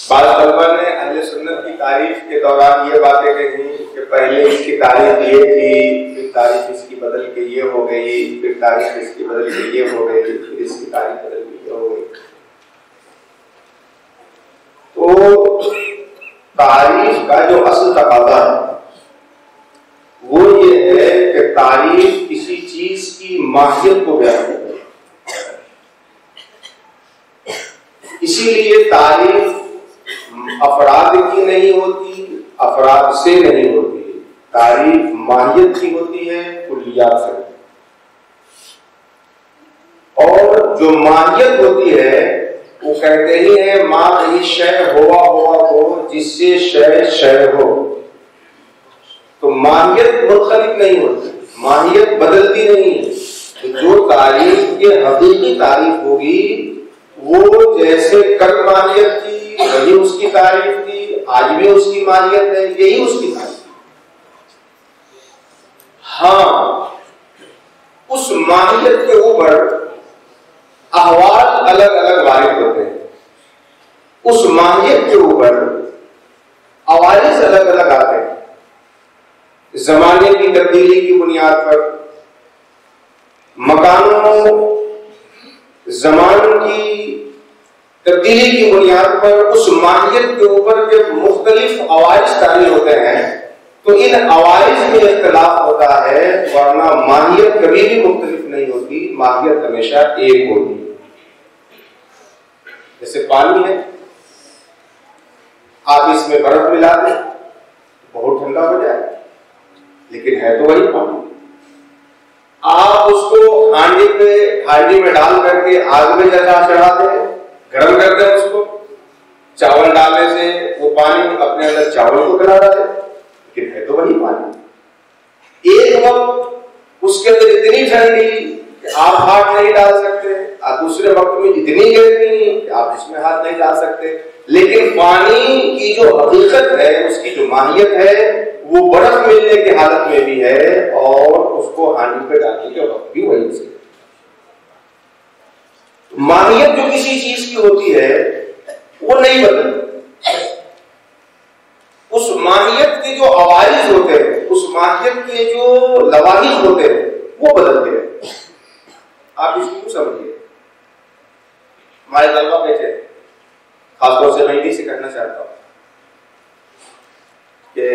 بعض طلبہ نے اہل سنت کی تعریف کے دوران یہ باتیں کہی کہ پہلے اس کی تعریف یہ تھی، پھر تعریف اس کی بدل کے یہ ہو گئی، پھر تعریف اس کی بدل کے یہ ہو گئی، پھر اس کی تعریف بدل کے یہ ہو گئی۔ تو تعریف کا جو اصل تقاضا ہے وہ یہ ہے کہ تعریف کسی چیز کی ماہیت کو بیان کرے۔ اسی لیے تعریف افراد کی نہیں ہوتی، افراد سے نہیں ہوتی، تعریف ماہیت کی ہوتی ہے، کلیات سے۔ اور جو ماہیت ہوتی ہے وہ کہتے ہی ہیں ماں کہیں شے ہوا ہو جس سے شے ہو، تو ماہیت مختلف نہیں ہوتی، ماہیت بدلتی نہیں ہے۔ جو تعریف کی حقیقی تعریف ہوگی وہ جیسے کل ماہیت تھی وہی اس کی تعریف تھی، آج بھی اس کی ماہیت ہے، یہی اس کی تعریف۔ ہاں، اس ماہیت کے اوپر احوال الگ الگ وارد ہوتے ہیں، اس ماہیت کے اوپر عوارض الگ الگ آتے ہیں، زمانے کی تبدیلی کی بنیاد پر، مکانوں زمان کی تبدیلی کی بنیاد پر، اس ماہیت کے اوپر جب مختلف عوارض طاری ہوتے ہیں تو ان عوارض میں اختلاف ہوتا ہے، ورنہ ماہیت کبھی بھی مختلف نہیں ہوتی، ماہیت ہمیشہ ایک ہوتی ہے۔ جیسے پانی ہے، آپ اس میں برف ملا دیں بہت ٹھنڈا ہو جائے، لیکن ہے تو وہی پانی۔ آپ اس کو ہانڈی میں ڈال کر کے آگ میں چڑھا دیں، گرم کر دیں اس کو، چاول ڈالنے سے وہ پانی اپنے اندر چاول کو گلا ڈالے، لیکن ہے تو وہی پانی۔ ایک وقت اس کے اندر اتنی ٹھنڈی کہ آپ ہاتھ نہیں ڈال سکتے، اور دوسرے وقت میں اتنی گرمی کہ آپ اس میں ہاتھ نہیں ڈال سکتے، لیکن پانی کی جو حقیقت ہے، اس کی جو ماہیت ہے، وہ برف ملنے کی حالت میں بھی ہے اور اس کو ہانڈی پہ ڈالنے کے وقت بھی وہی ہے۔ ماہیت جو کسی چیز کی ہوتی ہے وہ نہیں بدلتی، اس ماہیت کے جو عوارض ہوتے ہیں، اس ماہیت کے جو لواحق ہوتے ہیں وہ بدلتے ہیں۔ آپ اس کو سمجھیے، ہمارے طلبہ بیٹھے ہیں، خاص طور سے میں انہیں سے کہنا چاہتا ہوں کہ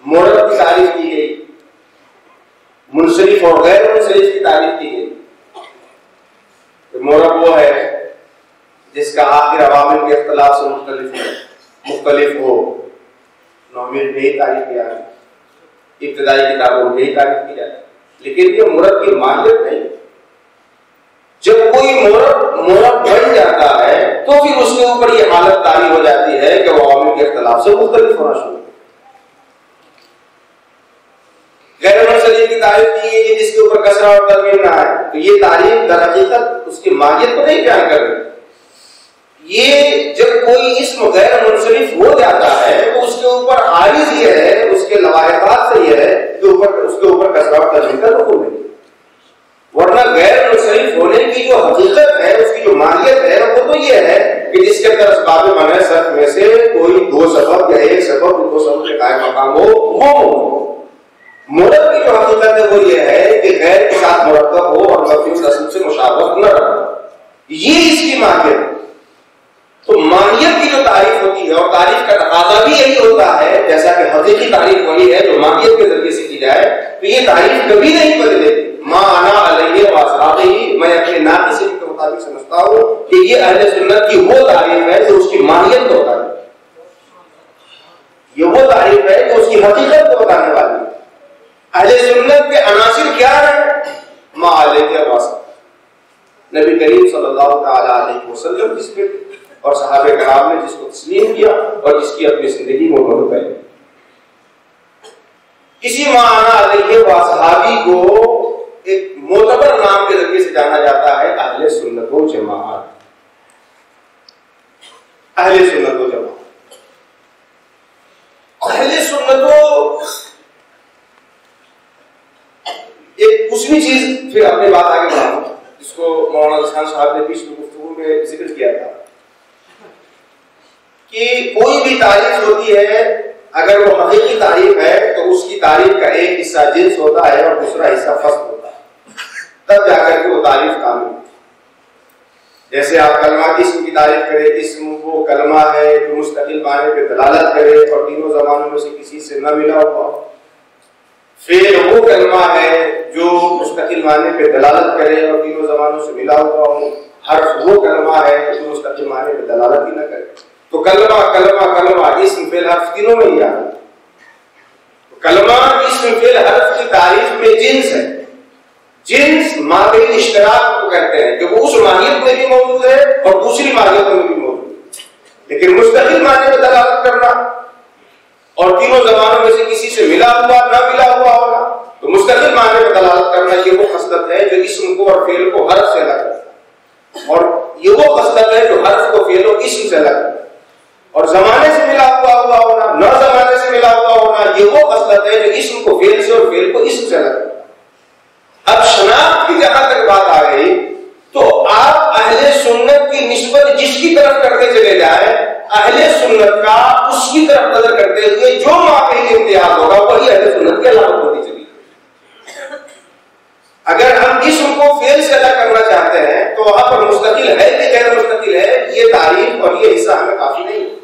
مورب کی تعریف کی گئی، منصرف اور غیر منصرف کی تعریف کی گئی۔ مورب وہ ہے جس کا آخر عوامل کے اختلاف سے مختلف ہو، نومیر بھی تعریف کیا ہے، ابتدائی کتابوں میں تعریف کی جاتی ہے، لیکن یہ مورب کی ماہیت نہیں۔ جب کوئی مورب بن جاتا ہے تو پھر اس کے اوپر یہ حالت طاری ہو جاتی ہے کہ وہ عوامل کے اختلاف سے مختلف ہونا شروع۔ غیر منصرف کی تعریف کی ہے جس کے اوپر کسرہ اور تنوین نہ ہے، تو یہ تعریف در حقیقت اس کی ماہیت کو نہیں بیان کر رہی۔ یہ جب کوئی اسم غیر منصرف ہو جاتا ہے تو اس کے اوپر عارض یہ ہے، اس کے لواحقات سے یہ ہے کہ اس کے اوپر کسرہ اور تنوین کا دخول نہیں، ورنہ غیر منصرف ہونے کی جو حقیقت ہے، اس کی جو ماہیت ہے وہ تو یہ ہے کہ جس کے اندر اسباب منع صرف میں سے کوئی دو سبب یا ایک سبب دو سبب کے قائم مقام ہو، وہ مورب کی جو حقیقت ہے وہ یہ ہے کہ غیر کے ساتھ مرکب ہو اور مفہوم اصل سے مشابہت نہ رکھے، یہ اس کی ماہیت ہے۔ تو ماہیت کی جو تعریف ہوتی ہے، اور تعریف کا تقاضا بھی یہی ہوتا ہے، جیسا کہ حقیقی تعریف وہی ہے جو ماہیت کے ذریعے سے کی جائے، تو یہ تعریف کبھی نہیں بدلے۔ ما انا علیہ واصحابہ، میں اپنے ناقص کے مطابق سمجھتا ہوں کہ یہ اہل سنت کی وہ تعریف ہے جو اس کی ماہیت کو بتاتی ہے، یہ وہ تعریف ہے جو اس کی حقیقت کو بتانے والی ہے۔ اہل سنت کے عناصر کیا ہیں؟ ما علیہ واصحابہ، نبی کریم صلی اللہ تعالی علیہ وسلم جس پہ اور صحابہ کرام نے جس کو تسلیم کیا اور جس کی اپنی زندگی میں انہوں نے پہنے۔ کسی معنی علیہ واصحابی کو ایک معتبر نام کے ذریعے سے جانا جاتا ہے اہل سنت و جماعت، اہل سنت و جماعت۔ اہل سنت و ایک دوسری چیز پھر اپنی بات آگے بڑھاؤں، جس کو مولانا حسن صاحب نے بیچ میں گفتگو میں ذکر کیا تھا کہ کوئی بھی تعریف ہوتی ہے اگر وہ حقیقی تعریف ہے تو اس کی تعریف کا ایک حصہ جنس ہوتا ہے اور دوسرا حصہ فصل ہوتا ہے، تب جا کر کے وہ تعریف کامل ہوتی ہے۔ جیسے آپ کلمہ کی اسم کی تعریف کریں، اسم وہ کلمہ ہے جو مستقل معنی پہ دلالت کرے اور تینوں زبانوں میں سے کسی سے نہ ملا ہوا ہو۔ فعل وہ کلمہ ہے جو مستقل معنی پہ دلالت کرے اور تینوں زبانوں سے ملا ہوا ہو۔ حرف وہ کلمہ ہے جو مستقل معنی پہ دلالت ہی نہ کرے۔ تو کلمہ کلمہ کلمہ اسم فعل حرف تینوں میں ہی آتا ہے۔ کلمہ اسم فعل حرف کی تعریف میں جنس ہے، جنس مابین اشتراک کو کہتے ہیں، جو اس ماہیت میں بھی موجود ہے اور دوسری ماہیتوں میں بھی موجود ہے، لیکن مستقل معنی پہ دلالت کرنا اور تینوں زبانوں میں سے کسی سے ملا ہوا نہ ملا ہوا ہونا، تو مستقل معنی پہ دلالت کرنا یہ وہ خصلت ہے جو اسم کو اور فعل کو حرف سے الگ کرتا ہے، اور یہ وہ خصلت ہے جو حرف کو فعل و اسم سے الگ کرتا ہے۔ اور زمانے سے ملا ہوا ہونا، نہ زمانے سے ملا ہوا ہونا، یہ وہ خصلت ہے جو اسم کو فعل سے اور فعل کو اسم سے الگ کرتا ہے۔ اب شناخت کی جہاں تک بات آ گئی تو آپ اہل سنت کی نسبت جس کی طرف کرتے چلے جائیں، اہل سنت کا اس کی طرف نظر کرتے ہوئے جو مابین امتیاز ہوگا وہی اہل سنت کی علامت ہوتی چلی۔ اگر ہم اسم کو فعل سے الگ کرنا چاہتے ہیں تو وہاں پر مستقل ہے کہ غیر مستقل ہے، یہ تعریف اور یہ حصہ ہمیں کافی نہیں ہے۔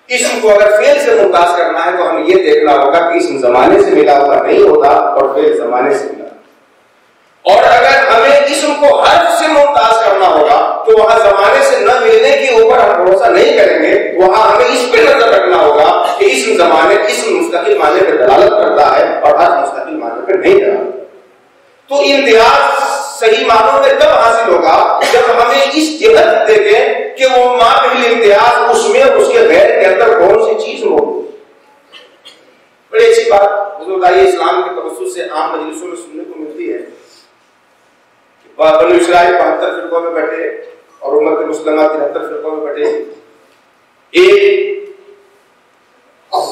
اسم کو اگر فعل سے ممتاز کرنا ہے تو ہمیں یہ دیکھنا ہوگا کہ اسم زمانے سے ملا ہوا نہیں ہوتا اور فعل زمانے سے ملا، اور اگر ہمیں اسم کو حرف سے ممتاز کرنا ہوگا تو وہاں زمانے سے نہ ملنے کے اوپر ہم بھروسہ نہیں کریں گے، وہاں ہمیں اس پہ نظر رکھنا ہوگا کہ اسم مستقل معنی پہ دلالت کرتا ہے اور حرف مستقل معنی پہ نہیں دلالت۔ تو امتیاز صحیح معنوں میں تب حاصل ہوگا جب ہمیں اس جہت دیکھیں کہ وہ مابین امتیاز اس میں اور اس کے غیر کے اندر کون سی چیز موجود ہے۔ بڑی اچھی بات حضور داعی اسلام کے توسط سے عام مجلسوں میں سننے کو ملتی ہے کہ بنو اسرائیل 72 فرقوں میں بٹے اور امت مسلمہ 73 فرقوں میں بٹے، ایک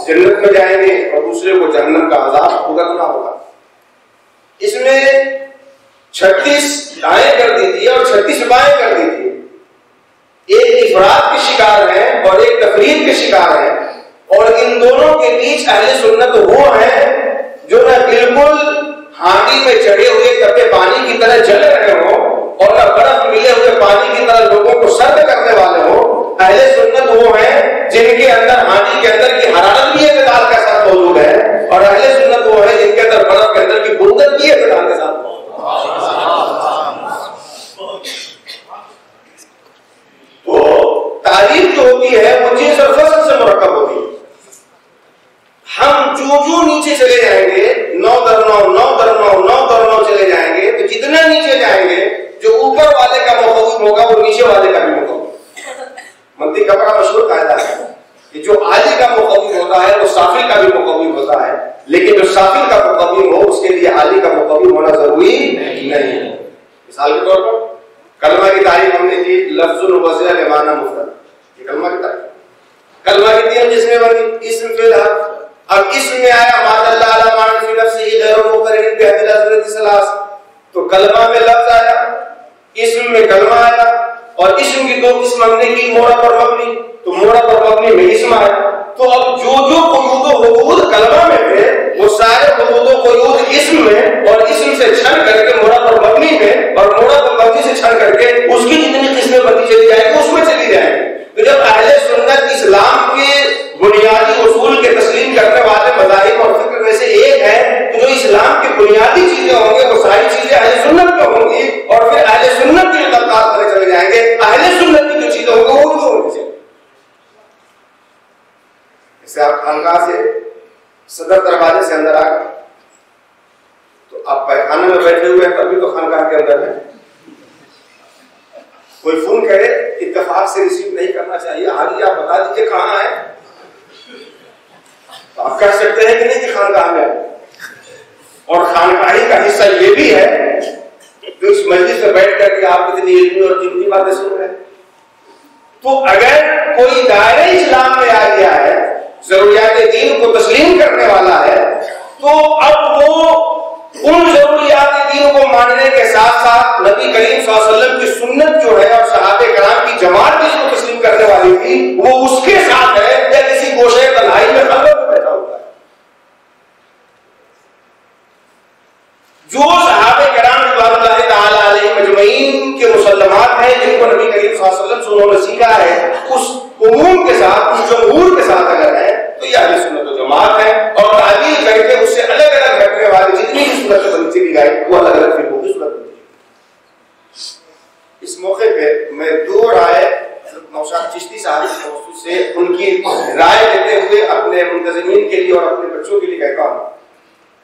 جنت میں جائیں گے اور دوسرے کو جہنم کا عذاب بھگتنا ہوگا۔ اس میں 36 دائیں کر دی تھی اور 36 بائیں کر دی تھی، ایک افراد کے شکار ہیں اور ایک تفرید کے شکار ہیں، اور ان دونوں کے بیچ اہل سنت وہ ہیں جو نہ بالکل ہانڈی میں چڑھے ہوئے تپے پانی کی طرح جل رہے ہوں اور نہ برف ملے ہوئے پانی کی طرح لوگوں کو سرد کرنے والے ہوں۔ اہل سنت وہ ہیں جن کے اندر ہانڈی کے اندر کی حرارت بھی اعتدال کے ساتھ موجود ہے، اور اہل سنت وہ ہیں جن کے اندر برف کے اندر کی بردت بھی اعتدال کے ساتھ موجود ہے۔ تو تعریف جو ہوتی ہے وہ جنس اور فصل سے مرکب ہوتی ہے۔ ہم جو نیچے چلے جائیں گے 9 در 9 9 در 9 9 در 9 چلے جائیں گے تو جتنا نیچے جائیں گے جو اوپر والے کا مخوف ہوگا وہ نیچے والے کا بھی مخوف۔ منطق کا بڑا مشہور قاعدہ ہے کہ جو عالی کا مخوف ہوتا ہے وہ سافل کا بھی مخوف ہوتا ہے، لیکن جو سافل کا مخوف ہو اس کے لیے عالی کا مخوف ہونا ضروری نہیں ہے۔ مثال کے طور پر کلمہ کی تعریف ہم نے کی لفظ وضع لمعنی مفرد، یہ کلمہ کی تعریف۔ کلمہ کی 3 قسمیں بنی، اسم فعل حرف۔ اب اسم میں آیا ما دل علی معنی فی نفسہ غیر مقرن بحد الحضرت ثلاث، تو کلمہ میں لفظ آیا، اسم میں کلمہ آیا، اور اسم کی 2 قسم ہم نے کی، معرب اور مبنی، تو معرب اور مبنی میں اسم آیا۔ تو اب جو قیود و حدود کلمہ میں تھے وہ سارے حدود و قیود اسم میں، اور اسم سے چھن کر کے معرب اور مبنی میں، اور معرب اور مبنی سے چھن کر کے اس کی جتنی قسمیں بنتی چلی جائیں گی اس میں چلی جائیں گی۔ تو جب اہل سنت اسلام کے بنیادی اصول کے تسلیم کرنے والے مذاہب اور فکر میں سے ایک ہے، تو جو اسلام کی بنیادی چیزیں ہوں گے وہ ساری چیزیں اہل سنت میں ہوں گی، اور پھر اہل سنت کی طبقات کرے چلے جائیں گے، اہل سنت کی جو چیزیں ہوں گی وہ بھی ہوں گی۔ جیسے آپ خانقاہ سے صدر دروازے سے اندر آ گئے تو آپ پیخانے میں بیٹھے ہوئے ہیں تبھی تو خانقاہ کے اندر ہے۔ کوئی فون کرے اتفاق سے ریسیو نہیں کرنا چاہیے، آگے آپ بتا دیجیے کہاں آئے، تو آپ کہہ سکتے ہیں کہ نہیں کہ خانقاہ میں آئے۔ اور خانقاہی کا حصہ یہ بھی ہے کہ اس مجلس میں بیٹھ کر کے آپ اتنی علمی اور قیمتی باتیں سن رہے ہیں۔ تو اگر کوئی دائرہ اسلام میں آ گیا ہے، ضروریات دین کو تسلیم کرنے والا ہے، تو اب وہ ان ضروریات دین کو ماننے کے ساتھ ساتھ نبی کریم صلی اللہ علیہ وسلم کی سنت جو ہے اور صحابہ کرام کی جماعت جس کو تسلیم کرنے والی تھی وہ اس کے ساتھ انہوں نے سیکھا ہے اس عموم کے ساتھ، اس جمہور کے ساتھ اگر ہے تو یہ اہل سنت و جماعت ہے، اور تعبیر کر کے اس سے الگ الگ ہٹنے والے جتنی بھی صورت بنتی بھی گئی وہ الگ الگ فرقوں کی صورت بنتی ہے۔ اس موقع پہ میں دو رائے نوشاد چشتی صاحب سے ان کی رائے لیتے ہوئے اپنے منتظمین کے لیے اور اپنے بچوں کے لیے کہتا ہوں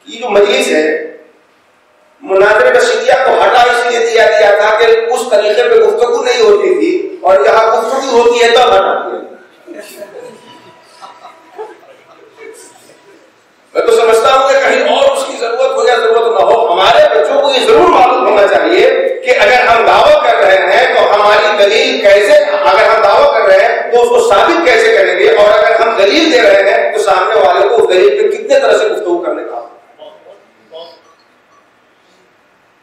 کہ یہ جو مجلس ہے مناظرہ رشیدیہ کو ہٹا اس لیے دیا گیا تھا کہ اس طریقے پہ گفتگو نہیں ہوتی تھی، اور یہاں گفتگو ہوتی ہے تب ہٹا دیا۔ میں تو سمجھتا ہوں کہ کہیں اور اس کی ضرورت ہو یا ضرورت نہ ہو، ہمارے بچوں کو یہ ضرور معلوم ہونا چاہیے کہ اگر ہم دعویٰ کر رہے ہیں تو ہماری دلیل کیسے، اگر ہم دعویٰ کر رہے ہیں تو اس کو ثابت کیسے کریں گے، اور اگر ہم دلیل دے رہے ہیں تو سامنے والے کو اس دلیل پہ کتنے طرح سے گفتگو کرنے کا۔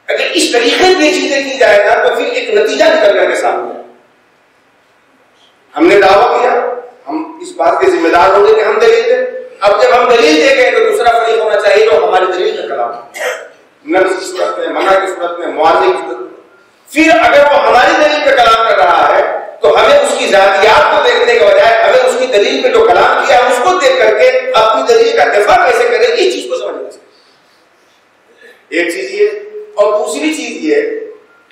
اگر اس طریقے سے چیزیں کی جائے نا تو پھر ایک نتیجہ نکل کر کے سامنے، ہم نے دعویٰ کیا، ہم اس بات کے ذمہ دار ہوں گے کہ ہم دلیل دیں۔ اب جب ہم دلیل دے گئے تو دوسرا فریق ہونا چاہیے جو ہماری دلیل کا کلام نفس کی صورت میں، منع کی صورت میں، معاوضے کی صورت میں۔ پھر اگر وہ ہماری دلیل پہ کلام کر رہا ہے تو ہمیں اس کی ذاتیات کو دیکھنے کے بجائے ہمیں اس کی دلیل پہ جو کلام کیا ہے اس کو دیکھ کر کے اپنی دلیل کا دفاع کیسے کرے، اس چیز کو سمجھنا چاہیے۔ ایک چیز یہ، اور دوسری چیز یہ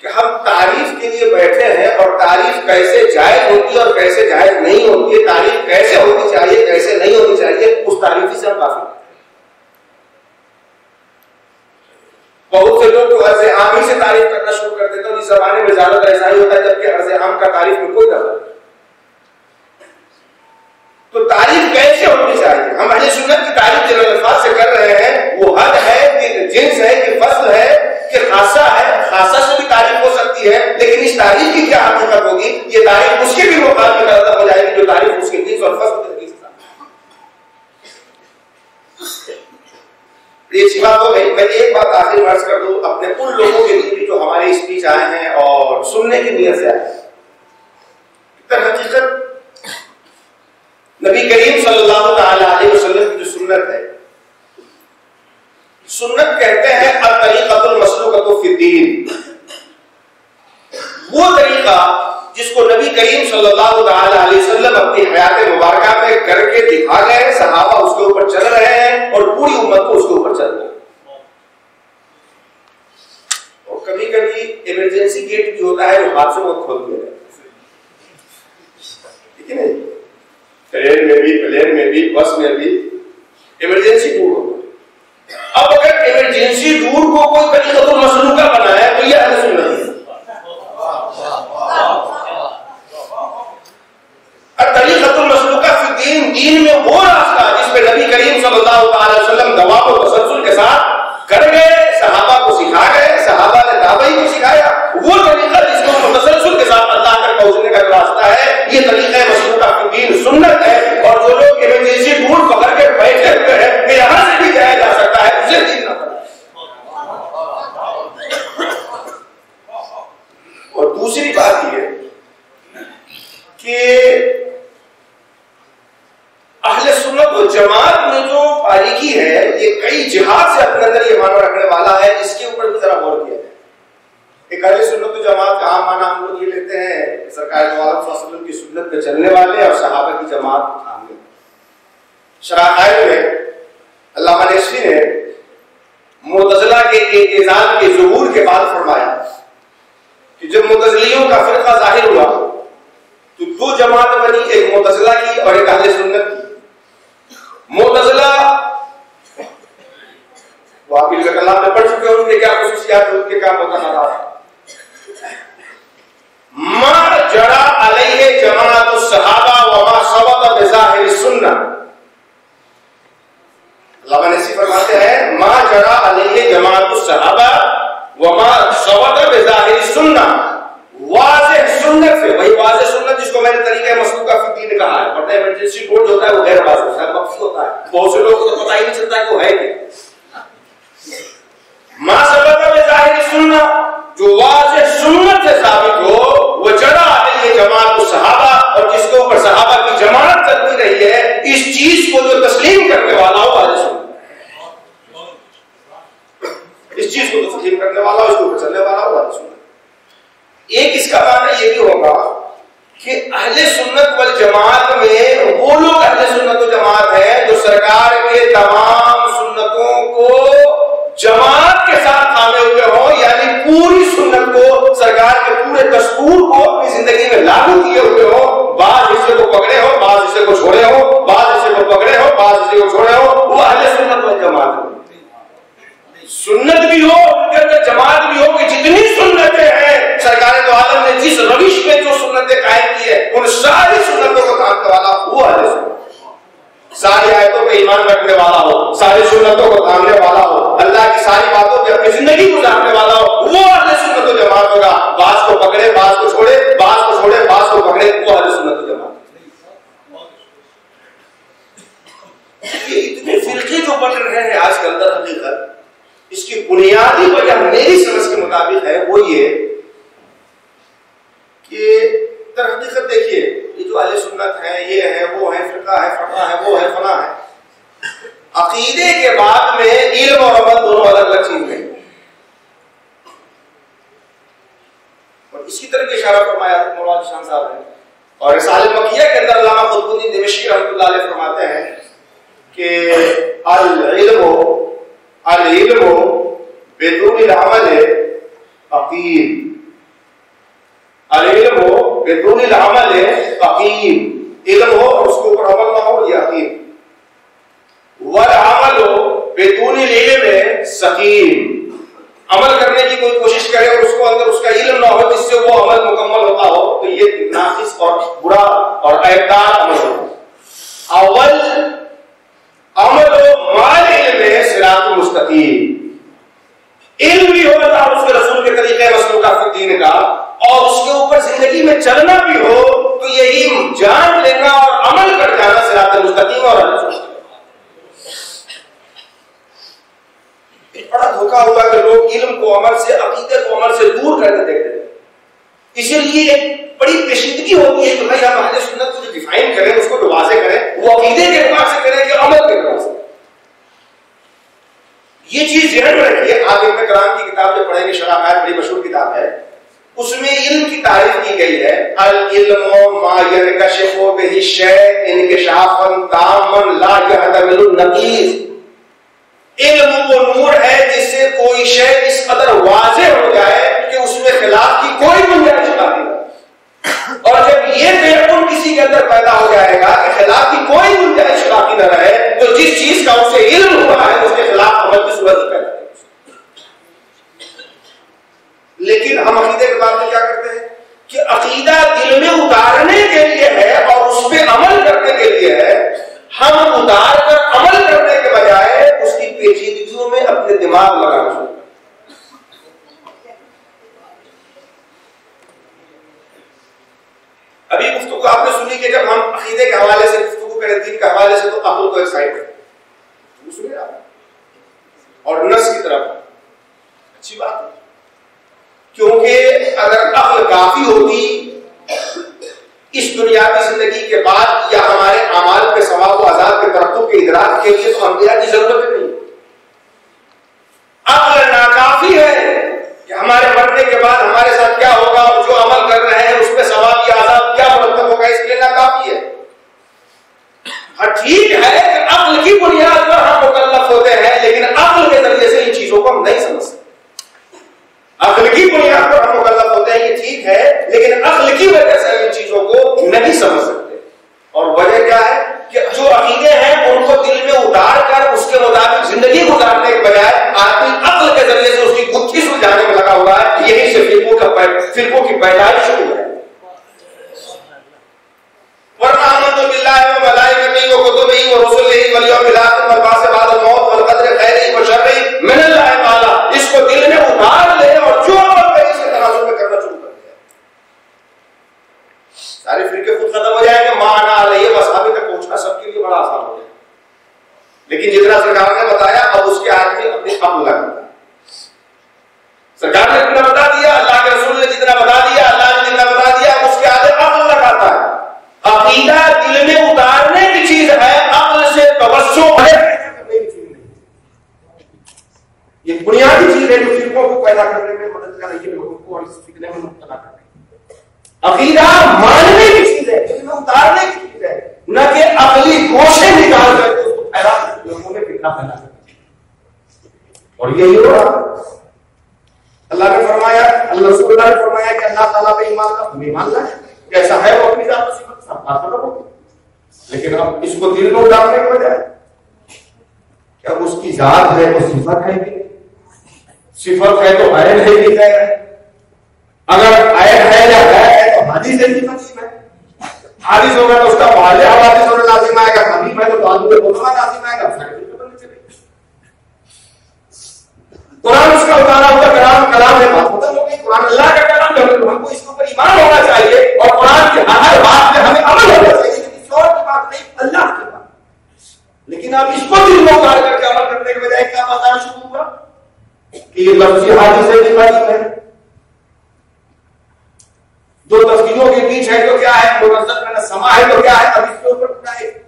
کہ ہم تعریف کے لیے بیٹھے ہیں، اور تعریف کیسے جائز ہوتی ہے اور کیسے جائز نہیں ہوتی ہے، تعریف کیسے ہونی چاہیے کیسے نہیں ہونی چاہیے، اس تعریفی سے ہم کافی۔ بہت سے لوگ تو عرض عام ہی سے تعریف کرنا شروع کر دیتے ہیں، اس زمانے میں زیادہ تر ایسا ہی ہوتا ہے، جبکہ عرض عام کا تعریف میں کوئی دخل نہیں۔ تو تعریف کیسے ہونی چاہیے؟ ہم اہل سنت کی تعریف جن الفاظ سے کر رہے ہیں وہ حد ہے کہ جنس ہے کہ فصل ہے کہ خاصہ ہے، خاصہ سے بھی تعریف ہو سکتی ہے، لیکن اس تعریف کی کیا حقیقت ہوگی؟ یہ تعریف اس کے بھی مقام میں غلط ہو جائے گی جو تعریف اس کے جنس اور فصل کے حدیث یہ سی بات ہو گئی۔ میں ایک بات آخر میں عرض کر دوں اپنے ان لوگوں کے لیے جو ہمارے اسپیچ آئے ہیں اور سننے کی نیت سے آئے ہیں۔ در حقیقت نبی کریم صلی اللہ تعالی علیہ وسلم کی جو سنت ہے، سنت کہتے ہیں الطریقۃ المسلوکۃ فی الدین، وہ طریقہ جس کو نبی کریم صلی اللہ تعالی علیہ وسلم اپنی حیات مبارکہ میں کر کے دکھا گئے، صحابہ اس کے اوپر چل رہے ہیں اور پوری امت کو اس کے اوپر چل رہے ہیں۔ اور کبھی کبھی ایمرجنسی گیٹ بھی ہوتا ہے جو حادثوں کو کھول دیا جاتا ہے، ٹھیک ہے نا؟ ٹرین میں بھی، پلین میں بھی، بس میں بھی ایمرجنسی ٹور ہوتا ہے۔ اب اگر ایمرجنسی ٹور کو کوئی طریقۃ المسلوکہ بنایا تو یہ اہل سنت ہے۔ طریقۃ المسلوکہ فی الدین، دین میں وہ راستہ جس پہ نبی کریم صلی اللہ تعالی وسلم دوام و تسلسل کے ساتھ کر گئے، صحابہ کو سکھا گئے، صحابہ نے تابعین کو سکھایا، وہ طریقہ جس کو متسلسل کے ساتھ اللہ تک پہنچنے کا راستہ ہے، یہ طریقہ مسلوکہ فی الدین سنت ہے۔ اور جو لوگ ایمرجنسی ٹور پکڑ کے بیٹھے ہوئے ہیں کہ یہاں سے بھی جایا جا سکتا ہے، اسے دین نہ پڑے۔ اور دوسری بات یہ کہ اہل سنت و جماعت میں جو باریکی ہے، یہ کئی جہات سے اپنے اندر یہ معنی رکھنے والا ہے، اس کے اوپر بھی ذرا غور کیا جائے۔ ایک اہل سنت و جماعت کا عام معنی ہم لوگ یہ لیتے ہیں کہ سرکار دو عالم صلی اللہ علیہ وسلم کی سنت پہ چلنے والے اور صحابہ کی جماعت کو تھامنے۔ شرائع میں علامہ نشوی نے معتزلہ کے اعتزال کے ظہور کے بعد فرمایا کہ جب معتزلیوں کا فرقہ ظاہر ہوا تو دو جماعت بنی، ایک معتزلہ کی اور ایک اہل سنت کی۔ معتزلہ وہ آپ علم کلام میں پڑھ چکے ہیں، ان کے کیا خصوصیات ہیں، ان کے کیا متنازعات۔ ما جرى علیہ جماعت الصحابہ وما ثبت بظاہر السنہ، علامہ نصیر فرماتے ہیں ما جرى علیہ جماعت الصحابہ وما ثبت بظاہر السنہ، واضح سنت سے، وہی واضح سنت جس کو میں نے طریقہ مسلوکہ فی الدین کہا ہے، ورنہ ایمرجنسی کوڈ ہوتا ہے وہ غیر واضح ہوتا ہے، مخفی ہوتا ہے، بہت سے لوگوں کو تو پتہ ہی نہیں چلتا ہے کہ وہ ہے کیا۔ ما ثبت بظاہر السنہ، جو واضح سنت سے ثابت ہو، وہ جڑا علیہ جماعت الصحابہ، اور جس کے اوپر صحابہ کی جماعت چلتی رہی ہے، اس چیز کو جو تسلیم کرنے والا ہو واضح سنت، اس چیز کو تسلیم کرنے والا ہو، اس کے اوپر چلنے والا ہو واضح سنت۔ ایک اس کا معنی یہ بھی ہوگا کہ اہل سنت والجماعت میں وہ لوگ اہل سنت والجماعت ہیں جو سرکار کے تمام سنتوں کو جماعت کے ساتھ تھامے ہوئے ہوں، یعنی پوری سنت کو، سرکار کے پورے دستور کو اپنی زندگی میں لاگو کیے ہوئے ہوں، بعض حصے کو پکڑے ہو، بعض حصے کو چھوڑے ہو، بعض حصے کو پکڑے ہو، بعض حصے کو چھوڑے ہو، وہ اہل سنت والجماعت ہے۔ سنت بھی ہو، ان کے اندر جماعت بھی ہو کہ جتنی سنتیں ہیں سرکار دو عالم نے جس روش میں جو سنتیں قائم کی ہے ان ساری سنتوں کو تھامنے والا وہ اہل سنت، ساری آیتوں پہ ایمان رکھنے والا ہو، ساری سنتوں کو تھامنے والا ہو، اللہ کی ساری باتوں پہ اپنی زندگی گزارنے والا ہو، وہ اہل سنت و جماعت ہوگا۔ بعض کو پکڑے، بعض کو چھوڑے، بعض کو چھوڑے، بعض کو پکڑے، وہ اہل سنت و جماعت۔ یہ اتنے فرقے جو بن رہے ہیں آج کل در حقیقت، اس کی بنیادی وجہ میری سمجھ کے مطابق ہے وہ یہ کہ در حقیقت دیکھیے یہ جو اہل سنت ہیں، یہ ہے، وہ ہے، فرقہ ہے، فرقہ ہے، وہ ہے، فلاں ہے، عقیدے کے بعد میں علم اور عمل دونوں الگ الگ چیز ہیں، اور اسی طرح کی اشارہ فرمایا مولانا شان صاحب نے۔ اور رسالہ مکیہ کے اندر علامہ قطب الدین دمشقی رحمۃ اللہ علیہ فرماتے ہیں کہ العلم بدون العمل عقیم، العلم بدون العمل عقیم، علم ہو اور اس کے اوپر عمل نہ ہو یہ عقیم، والعمل بدون العلم سقیم، عمل کرنے کی کوئی کوشش کرے اور اس کو اندر اس کا علم نہ ہو جس سے وہ عمل مکمل ہوتا ہو تو یہ ناقص اور برا اور عیبدار عمل ہوتا ہے۔ اول عمل و مال علم صراط مستقیم، علم بھی ہو اللہ اور اس کے رسول کے طریقے مسلوکہ فی الدین کا، اور اس کے اوپر زندگی میں چلنا بھی ہو تو یہی جان لینا اور عمل کر جانا صراط مستقیم اور بڑا دھوکا ہوا کہ لوگ علم کو عمل سے، عقیدے کو عمل سے دور کرتے دیکھتے ہیں۔ اسی لیے ایک بڑی پیچیدگی ہوتی ہے کہ بھائی ہم اہل سنت کو جو ڈیفائن کریں، اس کو جو واضح کریں، وہ عقیدے کے اعتبار سے کریں کہ عمل کے اعتبار سے۔ یہ چیز ذہن میں رکھیے۔ آپ ابن کلام کی کتاب جو پڑھیں گے، شرح بڑی مشہور کتاب ہے، اس میں علم کی تعریف کی گئی ہے، العلم ما ينکشف به الشیء انکشافا تاما لا يحتمل النقیض، علم وہ نور ہے جس سے کوئی شے اس قدر واضح ہو جائے کہ اس میں خلاف کی کوئی گنجائش باقی نہ، اور جب یہ بیعقل کسی کے اندر پیدا ہو جائے گا کہ خلاف کی کوئی گنجائش باقی نہ رہے تو جس چیز کا اسے علم ہوا ہے اس کے خلاف عمل کی صورت پیدا ہے۔ لیکن ہم عقیدے کے بارے میں کیا کرتے ہیں کہ عقیدہ دل میں اتارنے کے لیے ہے اور اس پہ عمل کرنے کے لیے ہے، ہم اتار کر عمل کرنے کے بجائے اس کی پیچیدگیوں میں اپنے دماغ لگانا شروع کرتے ہیں۔ ابھی گفتگو آپ نے سنی کہ جب ہم عقیدے کے حوالے سے گفتگو کریں، دین کے حوالے سے، تو عقل کو ایک سائڈ کریں، وہ سنیے آپ، اور نفس کی طرف اچھی بات ہے، کیونکہ اگر عقل کافی ہوتی اس دنیاوی زندگی کے بعد یا ہمارے اعمال کے ثواب و عذاب کے ترتب کے ادراک کے لیے تو انبیاء کی ضرورت نہیں۔ عقل ناکافی ہے کہ ہمارے مرنے کے بعد ہمارے ساتھ کیا ہوگا اور جو عمل کر رہے ہیں اس پہ ثواب یا عذاب کیا مرتب ہوگا، اس لیے ناکافی ہے۔ ہاں ٹھیک ہے کہ عقل کی بنیاد پر ہم مکلف ہوتے ہیں، لیکن عقل کے ذریعے سے ان چیزوں کو ہم نہیں سمجھ سکتے۔ عقل کی بنیاد پر ہم مکلف ہوتے ہیں، یہ ٹھیک ہے، لیکن عقل کی وجہ سے ان چیزوں کو نہیں سمجھ سکتے۔ اور وجہ کیا ہے کہ جو عقیدے ہیں ان کو دل میں اتار کر اس کے مطابق زندگی گزارنے کے بجائے آدمی عقل کے ذریعے سے اس کی گتھی سلجھانے میں لگا ہوا ہے، یہی سے فرقوں کی پیدائش ہوئی ہے۔ ورنہ آمنت باللہ و ملائکتہ و کتبہ و رسلہ والیوم الآخر والبعث بعد الموت والقدر خیرہ و شرہ من اللہ تعالی، اس کو دل میں اتار لے اور جو عمل کرے سے تناسب میں کرنا شروع کر دیا، سارے فرقے خود ختم ہو جائیں گے، مانا علیہ وصحابہ تک پہنچنا سب کے لیے بڑا آسان ہو جائے۔ لیکن جتنا سرکار نے بتایا اب اس کے آدمی اپنی عقل لگاتا ہے۔ سرکار نے جتنا بتا دیا، اللہ کے رسول نے جتنا بتا دیا، اللہ نے جتنا بتا دیا، اب اس کے آدمی عقل لگاتا ہے۔ عقیدہ دل میں اتارنے کی چیز ہے، عقل سے توسع ہے یہ بنیادی چیز ہے جو فرقوں کو پیدا کرنے میں مدد کر رہی ہے، لوگوں کو اور اس فتنے میں مبتلا کر رہی ہے۔ عقیدہ ماننے کی چیز اور یہی ہو رہا. اللہ نے فرمایا, اللہ رسول اللہ نے فرمایا کہ اللہ تعالیٰ پہ ایمان کا ایمان لائے, کیسا ہے وہ اپنی ذات و صفت سب بات کرو. لیکن اب اس کو دل میں ڈالنے کی وجہ کیا اس کی ذات ہے تو صفت ہے کہ صفت ہے تو عین ہے کہ غیر ہے. اگر عین ہے یا غیر ہے تو حادث ہے کہ قدیم ہے. حادث ہوگا تو اس کا واضح حوادث ہونا لازم آئے گا, قدیم ہے تو تعلق ہونا لازم آئے گا. قرآن اس کا اتارا ہوا کلام ہے, بات ختم ہو گئی. قرآن اللہ کا کلام ہے, ہم کو اس کے اوپر ایمان ہونا چاہیے اور قرآن کی ہر بات میں ہمیں عمل ہونا چاہیے. کسی اور کی بات نہیں, اللہ کی بات. لیکن اب اس کو دل میں اتار کر کے عمل کرنے کے بجائے کیا بتانا شروع ہوا کہ یہ لفظی حادث ہے کہ قدیم ہے. دو تفسیروں کے بیچ ہے تو کیا ہے, منزل میں سما ہے تو کیا ہے. اب اس کے اوپر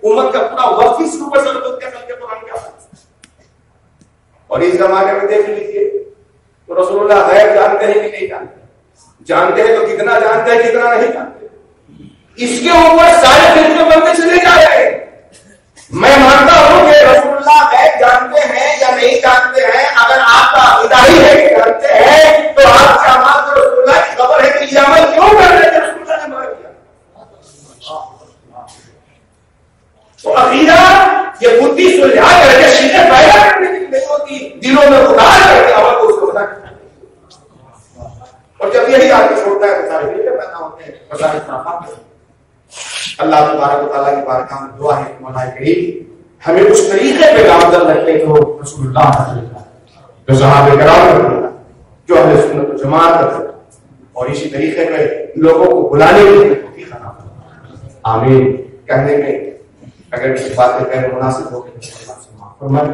پورا امت کا پورا وقت اس کے اوپر سر کے چل کے قرآن کیا. اور اس زمانے میں دیکھ لیجیے تو رسول اللہ غیب جانتے ہیں کہ نہیں جانتے, جانتے ہیں تو کتنا جانتے ہیں کتنا نہیں جانتے. اس کے اوپر سارے فرقے بنتے چلے جا رہے ہیں. میں مانتا ہوں کہ رسول اللہ غیب جانتے ہیں یا نہیں جانتے ہیں. اگر آپ کا عقیدہ ہی ہے کہ جانتے ہیں تو آپ کے اعمال کو رسول اللہ کی خبر ہے کہ یہ عمل کیوں کر رہے ہیں رسول اللہ نے منع کیا. تو عقیدہ یہ بدھی سلجھا کر کے سیدھے پیدا کرنے کی نہیں ہوتی, دلوں میں اتار کر کے عمل کو اس کو بتا کرنا. اور جب یہی آدمی چھوڑتا ہے تو سارے فرقے پیدا ہوتے ہیں, سارے اختلافات. اللہ تبارک و تعالیٰ کی بارگاہ میں دعا ہے کہ مولا کریم ہمیں اس طریقے پہ گامزن رکھے جو رسول اللہ جو صحابہ کرام جو اہل سنت و جماعت کرتے, اور اسی طریقے پہ لوگوں کو بلانے کی توفیق عطا فرمائے. آمین. کہنے میں اگر کسی بات غیر مناسب ہو تو معاف فرمائے.